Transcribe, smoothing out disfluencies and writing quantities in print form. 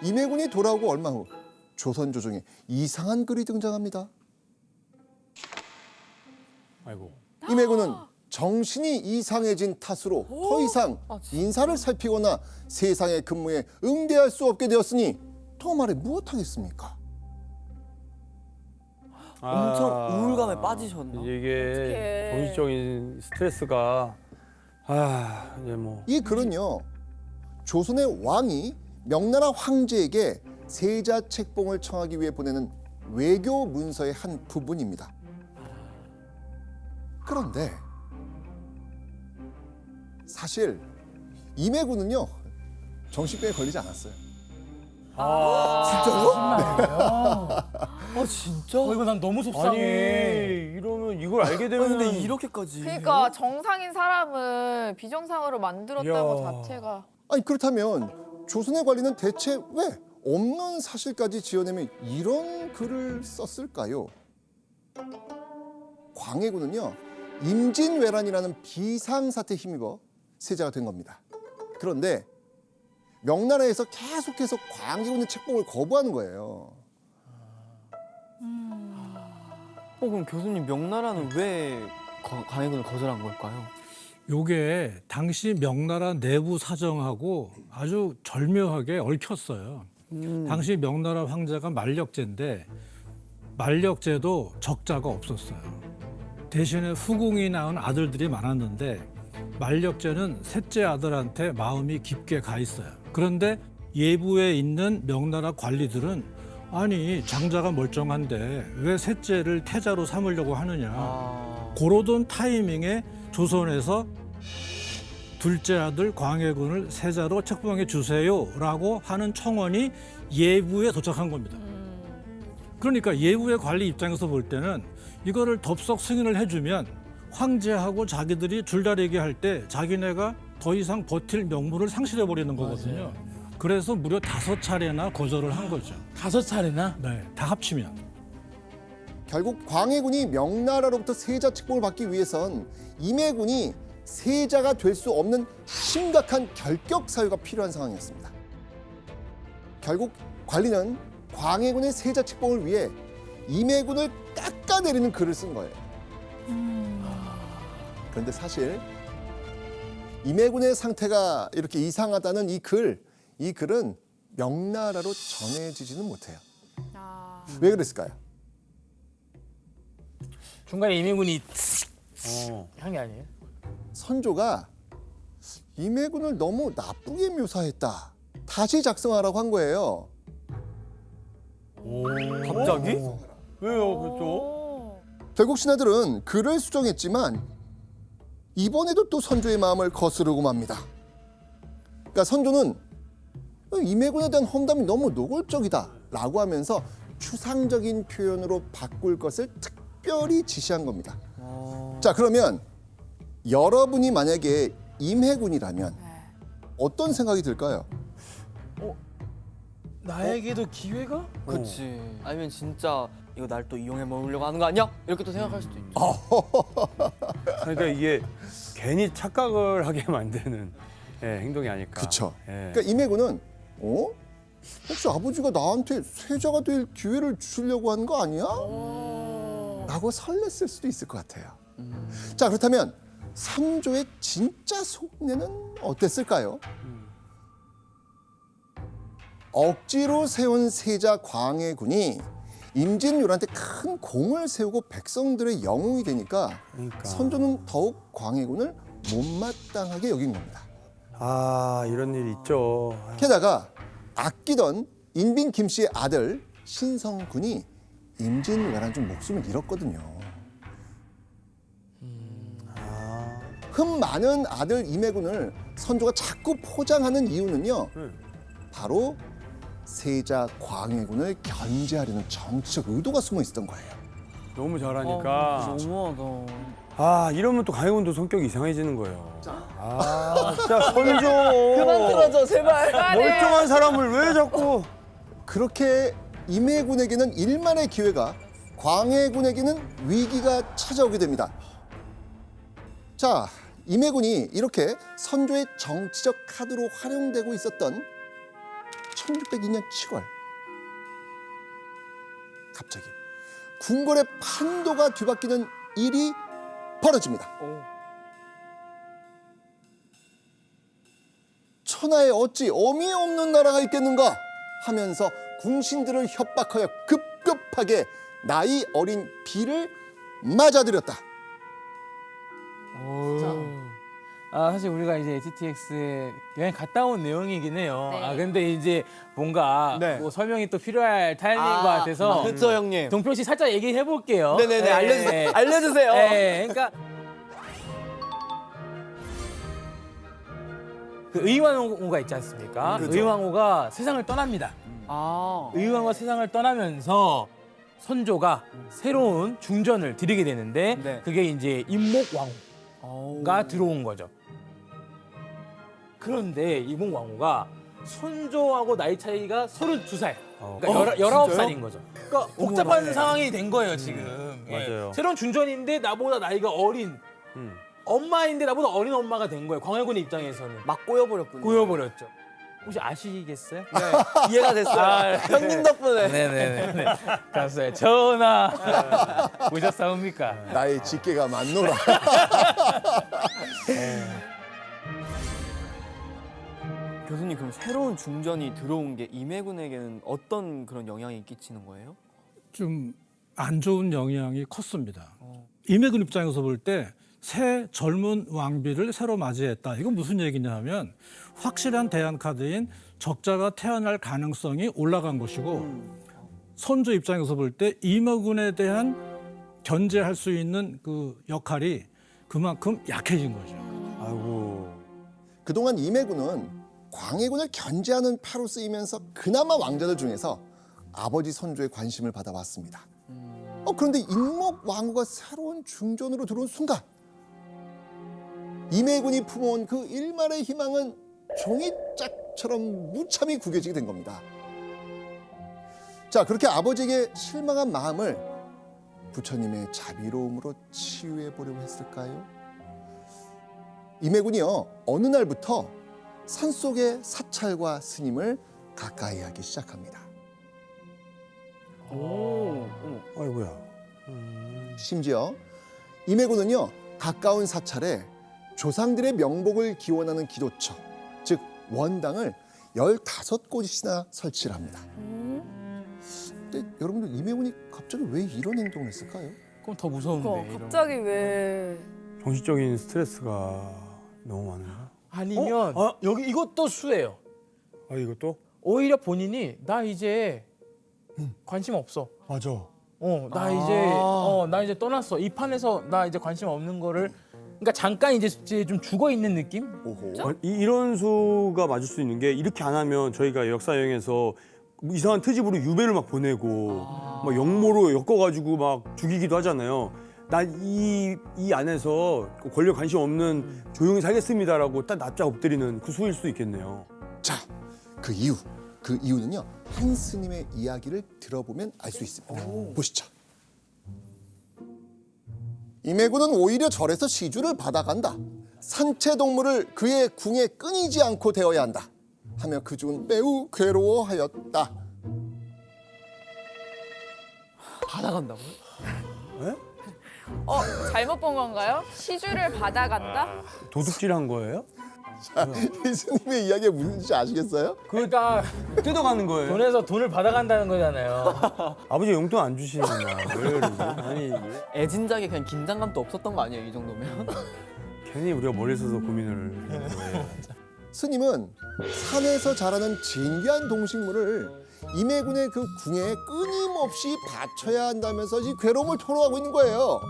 임해군이 돌아오고 얼마 후 조선 조정에 이상한 글이 등장합니다. 아이고. 임해군은 정신이 이상해진 탓으로 더 이상 인사를 살피거나 세상의 근무에 응대할 수 없게 되었으니 더 말해 무엇하겠습니까? 엄청 우울감에 빠지셨나? 이게 어떡해. 정신적인 스트레스가 이제 뭐 이 글은요, 조선의 왕이 명나라 황제에게 세자 책봉을 청하기 위해 보내는 외교 문서의 한 부분입니다. 그런데 사실 임해군은요, 정신병에 걸리지 않았어요. 아 진짜? 이거 난 너무 아니 속상해. 이러면 이걸 알게 되면 근데 이렇게까지? 그러니까 정상인 사람을 비정상으로 만들었다는 것 자체가. 아니 그렇다면 조선의 관리는 대체 왜 없는 사실까지 지어내며 이런 글을 썼을까요? 광해군은요, 임진왜란이라는 비상사태에 힘입어 세자가 된 겁니다. 그런데 명나라에서 계속해서 광해군의 책봉을 거부하는 거예요. 그럼 교수님 명나라는 왜 광해군을 거절한 걸까요? 요게 당시 명나라 내부 사정하고 아주 절묘하게 얽혔어요. 당시 명나라 황제가 만력제인데 만력제도 적자가 없었어요. 대신에 후궁이 낳은 아들들이 많았는데 만력제는 셋째 아들한테 마음이 깊게 가 있어요. 그런데 예부에 있는 명나라 관리들은 아니 장자가 멀쩡한데 왜 셋째를 태자로 삼으려고 하느냐. 고로던 타이밍에 조선에서 둘째 아들 광해군을 세자로 책봉해 주세요라고 하는 청원이 예부에 도착한 겁니다. 그러니까 예부의 관리 입장에서 볼 때는 이거를 덥석 승인을 해주면 황제하고 자기들이 줄다리기 할 때 자기네가 더 이상 버틸 명분을 상실해 버리는 거거든요. 그래서 무려 5차례나 거절을 한 거죠. 5차례나? 네, 다 합치면. 결국 광해군이 명나라로부터 세자 책봉을 받기 위해선 임해군이 세자가 될 수 없는 심각한 결격 사유가 필요한 상황이었습니다. 결국 관리는 광해군의 세자 책봉을 위해 임해군을 깎아내리는 글을 쓴 거예요. 그런데 사실 임해군의 상태가 이렇게 이상하다는 이 글은 명나라로 전해지지는 못해요. 왜 그랬을까요? 중간에 이민군이 어. 한 게 아니에요? 선조가 임해군을 너무 나쁘게 묘사했다. 다시 작성하라고 한 거예요. 갑자기? 왜요 그렇죠? 결국 신하들은 글을 수정했지만 이번에도 또 선조의 마음을 거스르고 맙니다. 그러니까 선조는 임해군에 대한 험담이 너무 노골적이다 라고 하면서 추상적인 표현으로 바꿀 것을 특별히 지시한 겁니다. 자, 그러면 여러분이 만약에 임해군이라면 어떤 생각이 들까요? 나에게도 기회가? 그치. 아니면 진짜 이거 날 또 이용해 먹으려고 하는 거 아니야? 이렇게 또 생각할 수도 있죠. 그러니까 이게 괜히 착각을 하게 만드는 행동이 아닐까. 그쵸. 예. 그러니까 임해군은 혹시 아버지가 나한테 세자가 될 기회를 주시려고 하는 거 아니야? 라고 설렜을 수도 있을 것 같아요. 자, 그렇다면 선조의 진짜 속내는 어땠을까요? 억지로 세운 세자 광해군이 임진왜란때 큰 공을 세우고 백성들의 영웅이 되니까 그러니까. 선조는 더욱 광해군을 못마땅하게 여긴 겁니다. 이런 일 있죠. 게다가 아끼던 인빈 김씨의 아들 신성군이 임진왜란 중 목숨을 잃었거든요. 흠 많은 아들 임해군을 선조가 자꾸 포장하는 이유는요, 바로 세자 광해군을 견제하려는 정치적 의도가 숨어 있었던 거예요. 너무 잘하니까. 너무하다. 이러면 또 강해군도 성격이 이상해지는 거예요. 진짜 선조. 그만 틀어줘 제발. 멀쩡한 사람을 왜 자꾸. 그렇게 임해군에게는 일만의 기회가, 광해군에게는 위기가 찾아오게 됩니다. 자, 임해군이 이렇게 선조의 정치적 카드로 활용되고 있었던 1602년 7월 갑자기 궁궐의 판도가 뒤바뀌는 일이 벌어집니다. 천하에 어찌 어미 없는 나라가 있겠는가 하면서 궁신들을 협박하여 급급하게 나이 어린 비를 맞아들였다. 사실 우리가 이제 TTX에 여행 갔다 온 내용이긴 해요. 네. 근데 이제 뭔가 네. 뭐 설명이 또 필요할 타이밍인 것 같아서 그렇죠, 형님. 동표 씨 살짝 얘기해 볼게요. 네네네, 알려주세요. 알려주세요. 네, 그러니까 그 의왕후가 있지 않습니까? 그렇죠. 의왕후가 세상을 떠납니다. 의왕후가 세상을 떠나면서 선조가 새로운 중전을 드리게 되는데 네. 그게 이제 임목왕후가 들어온 거죠. 그런데 임목왕후가 선조하고 나이 차이가 32살. 그러니까 19살인 거죠. 그러니까 복잡한 상황이 된 거예요, 지금. 예. 맞아요. 새로운 중전인데 나보다 나이가 어린 엄마인데 나보다 어린 엄마가 된 거예요. 광해군의 입장에서는. 막 꼬여버렸군요. 꼬여버렸죠. 혹시 아시겠어요? 네, 이해가 됐어요. 형님 덕분에. 네네네. 갔어요. 전하 보셨사옵니까? 나의 직계가 많노라. 교수님, 그럼 새로운 중전이 들어온 게 임해군에게는 어떤 그런 영향이 끼치는 거예요? 좀 안 좋은 영향이 컸습니다. 임해군 입장에서 볼 때 새 젊은 왕비를 새로 맞이했다. 이건 무슨 얘기냐 하면 확실한 대안 카드인 적자가 태어날 가능성이 올라간 것이고 선조 입장에서 볼 때 임해군에 대한 견제할 수 있는 그 역할이 그만큼 약해진 거죠. 아이고. 그동안 임해군은 광해군을 견제하는 파로 쓰이면서 그나마 왕자들 중에서 아버지 선조의 관심을 받아왔습니다. 그런데 임목왕후가 새로운 중전으로 들어온 순간 임해군이 품어온 그 일말의 희망은 종이짝처럼 무참히 구겨지게 된 겁니다. 자, 그렇게 아버지에게 실망한 마음을 부처님의 자비로움으로 치유해 보려고 했을까요? 임해군이요, 어느 날부터 산속의 사찰과 스님을 가까이 하기 시작합니다. 아이고야. 심지어 임해군은요, 가까운 사찰에 조상들의 명복을 기원하는 기도처, 즉 원당을 15곳이나 설치를 합니다. 근데 여러분들, 임해군이 갑자기 왜 이런 행동을 했을까요? 그럼 더 무서운데. 이런 갑자기 왜? 정신적인 스트레스가 너무 많은가? 아니면 여기 이것도 수예요. 아, 이것도? 오히려 본인이 나 이제 관심 없어. 맞아. 나 이제 떠났어. 이 판에서 나 이제 관심 없는 거를 그러니까 잠깐 이제 좀 죽어 있는 느낌? 오호. 이런 수가 맞을 수 있는 게 이렇게 안 하면 저희가 역사 여행에서 이상한 트집으로 유배를 막 보내고 막 역모로 엮어가지고 막 죽이기도 하잖아요. 난 이 안에서 권력 관심 없는 조용히 살겠습니다라고 딱 납작 엎드리는 그 수일 수도 있겠네요. 자, 그 이유는요, 한 스님의 이야기를 들어보면 알 수 있습니다. 보시죠. 임해군은 오히려 절에서 시주를 받아간다. 산채동물을 그의 궁에 끊이지 않고 되어야 한다 하며 그 중은 매우 괴로워하였다. 받아간다고요? 잘못 본 건가요? 시주를 받아간다? 도둑질한 거예요? 이 스님의 이야기가 무슨 뜻인지 아시겠어요? 그러니까 뜯어가는 거예요. 돈에서 돈을 받아간다는 거잖아요. 아버지 용돈 안 주시는구나. 왜 그러지? 아니 애진작에 그냥 긴장감도 없었던 거 아니에요, 이 정도면? 괜히 우리가 머리 써서 고민을 했는 거예요. 스님은 산에서 자라는 진귀한 동식물을 임해군의 그 궁에 끊임없이 바쳐야 한다면서 이 괴로움을 토로하고 있는 거예요.